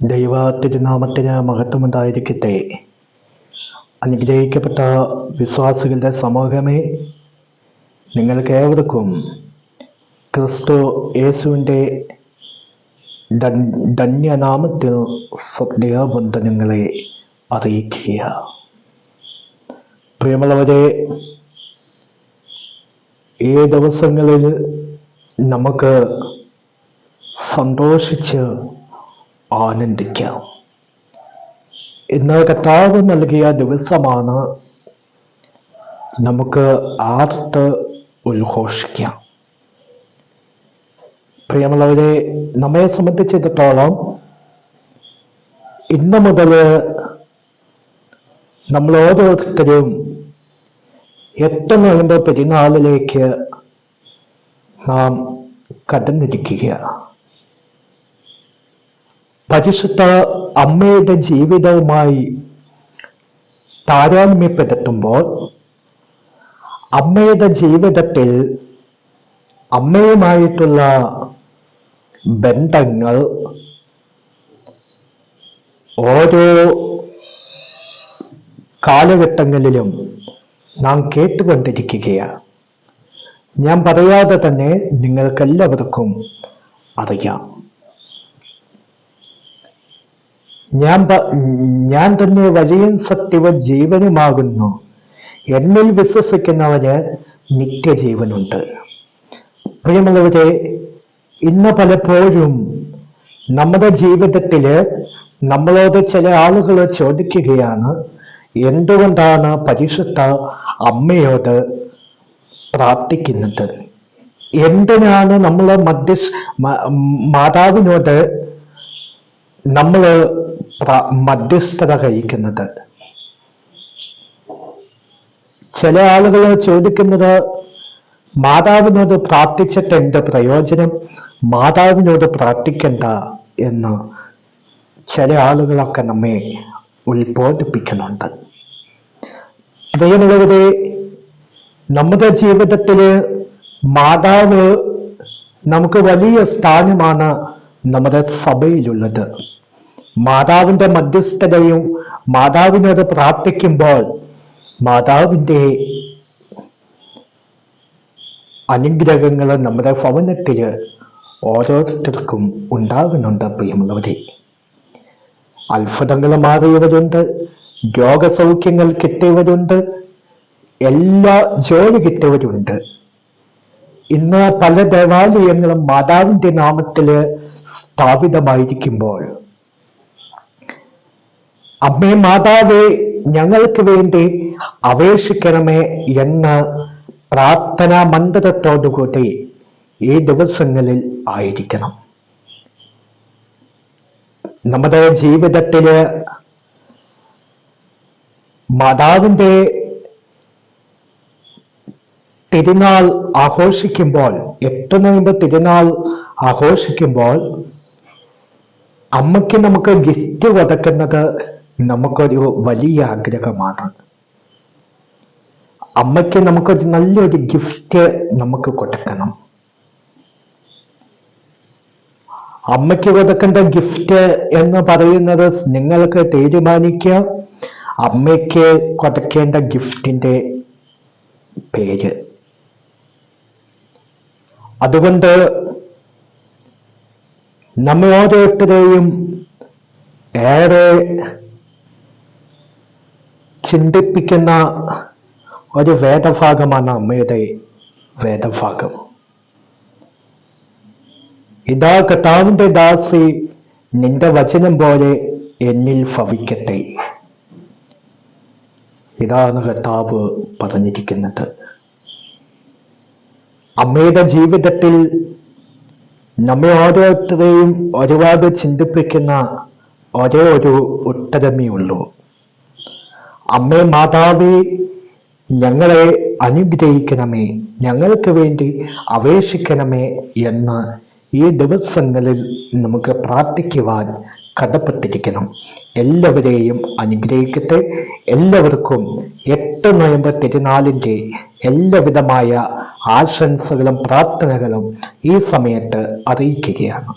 ദൈവ തിരുനാമത്തിന് മഹത്വമുണ്ടായിരിക്കട്ടെ. അനുഗ്രഹിക്കപ്പെട്ട വിശ്വാസികളുടെ സമൂഹമേ, നിങ്ങൾക്ക് ഏവർക്കും ക്രിസ്തു യേശുവിൻ്റെ ധന്യനാമത്തിൽ സ്നേഹബന്ധനങ്ങളെ അറിയിക്കുക. പ്രിയമുള്ളവരെ, ഈ ദിവസങ്ങളിൽ നമുക്ക് സന്തോഷിച്ച് ആനന്ദിക്കാം. ഇന്ന് കർത്താവ് നൽകിയ ദിവസമാണ്. നമുക്ക് ആർത്ത് ഉദ്ഘോഷിക്കാം. പ്രിയമുള്ളവരെ, നമ്മെ സംബന്ധിച്ചിടത്തോളം ഇന്ന് മുതൽ നമ്മൾ ഓരോരുത്തരും 8 നോയമ്പ് പെരുന്നാളിലേക്ക് നാം കടന്നിരിക്കുക. പരിശുദ്ധ അമ്മയുടെ ജീവിതവുമായി താരതമ്യപ്പെടുത്തുമ്പോൾ അമ്മയുടെ ജീവിതത്തിൽ അമ്മയുമായിട്ടുള്ള ബന്ധങ്ങൾ ഓരോ കാലഘട്ടങ്ങളിലും നാം കേട്ടുകൊണ്ടിരിക്കുകയാണ്. ഞാൻ പറയാതെ തന്നെ നിങ്ങൾക്കെല്ലാവർക്കും അറിയാം. ഞാൻ തന്നെ വഴിയും സത്യവും ജീവനുമാകുന്നു. എന്നിൽ വിശ്വസിക്കുന്നവന് നിത്യജീവനുണ്ട്. പ്രിയമുള്ളവരെ, ഇന്ന് പലപ്പോഴും നമ്മുടെ ജീവിതത്തില് നമ്മളോട് ചില ആളുകൾ ചോദിക്കുകയാണ്, എന്തുകൊണ്ടാണ് പരിശുദ്ധ അമ്മയോട് പ്രാർത്ഥിക്കുന്നത്? എന്തിനാണ് നമ്മൾ മാതാവിനോട് നമ്മൾ മധ്യസ്ഥത കഴിക്കുന്നത്? ചില ആളുകൾ ചോദിക്കുന്നത്, മാതാവിനോട് പ്രാർത്ഥിച്ചിട്ട് എന്ത് പ്രയോജനം? മാതാവിനോട് പ്രാർത്ഥിക്കണ്ട എന്ന് ചില ആളുകളൊക്കെ നമ്മെ ഉത്ബോധിപ്പിക്കുന്നുണ്ട്. പ്രിയമുള്ളവരെ, നമ്മുടെ ജീവിതത്തില് മാതാവ് നമുക്ക് വലിയ സ്ഥാനമാണ് നമ്മുടെ സഭയിലുള്ളത്. മാതാവിന്റെ മധ്യസ്ഥതയും മാതാവിനോട് പ്രാർത്ഥിക്കുമ്പോൾ മാതാവിന്റെ അനുഗ്രഹങ്ങൾ നമ്മുടെ ഭവനത്തിൽ ഓരോരുത്തർക്കും ഉണ്ടാകുന്നുണ്ട്. പ്രിയമുള്ളവരെ, അത്ഭുതങ്ങൾ മാറിയവരുണ്ട്, രോഗസൗഖ്യങ്ങൾ കിട്ടിയവരുണ്ട്, എല്ലാ ജോലി കിട്ടിയവരുണ്ട്. ഇന്ന് പല ദേവാലയങ്ങളും മാതാവിന്റെ നാമത്തിൽ സ്ഥാപിതമായിരിക്കുമ്പോൾ അമ്മേ മാതാവേ, ഞങ്ങൾക്ക് വേണ്ടി അപേക്ഷിക്കണമേ എന്ന പ്രാർത്ഥനാ മന്ത്രത്തോടുകൂടി ഈ ദിവസങ്ങളിൽ ആയിരിക്കണം. നമ്മുടെ ജീവിതത്തില് മാതാവിന്റെ തിരുനാൾ ആഘോഷിക്കുമ്പോൾ, 8 നോയമ്പ് തിരുനാൾ ആഘോഷിക്കുമ്പോൾ അമ്മയ്ക്ക് നമുക്ക് ഗിഫ്റ്റ് കൊടുക്കുന്നത് നമുക്കൊരു വലിയ ആഗ്രഹമാണ്. അമ്മയ്ക്ക് നമുക്കൊരു നല്ലൊരു ഗിഫ്റ്റ് നമുക്ക് കൊടുക്കണം. അമ്മയ്ക്ക് കൊടുക്കേണ്ട ഗിഫ്റ്റ് എന്ന് പറയുന്നത് നിങ്ങൾക്ക് തീരുമാനിക്കുക. അമ്മയ്ക്ക് കൊടുക്കേണ്ട ഗിഫ്റ്റിന്റെ പേര്. അതുകൊണ്ട് നമ്മെ ഓരോരുത്തരെയും ഏറെ ചിന്തിപ്പിക്കുന്ന ഒരു വേദഭാഗമാണ് അമ്മയുടെ വേദഭാഗം. ഇതാ കർത്താവിന്റെ ദാസി, നിന്റെ വചനം പോലെ എന്നിൽ ഭവിക്കട്ടെ. ഇതാണ് കർത്താവ് പറഞ്ഞിരിക്കുന്നത്. അമ്മയുടെ ജീവിതത്തിൽ നമ്മെ ഓരോരുത്തരെയും ഒരുപാട് ചിന്തിപ്പിക്കുന്ന ഒരേ ഒരു ഉത്തരമേ ഉള്ളൂ. അമ്മേ മാതാവേ, ഞങ്ങളെ അനുഗ്രഹിക്കണമേ, ഞങ്ങൾക്ക് വേണ്ടി അപേക്ഷിക്കണമേ എന്ന് ഈ ദിവസങ്ങളിൽ നമുക്ക് പ്രാർത്ഥിക്കുവാൻ കടപ്പെട്ടിരിക്കണം. എല്ലാവരെയും അനുഗ്രഹിക്കട്ടെ. എല്ലാവർക്കും 8 നോയമ്പ് തിരുനാളിൻ്റെ എല്ലാവിധമായ ആശംസകളും പ്രാർത്ഥനകളും ഈ സമയത്ത് അറിയിക്കുകയാണ്.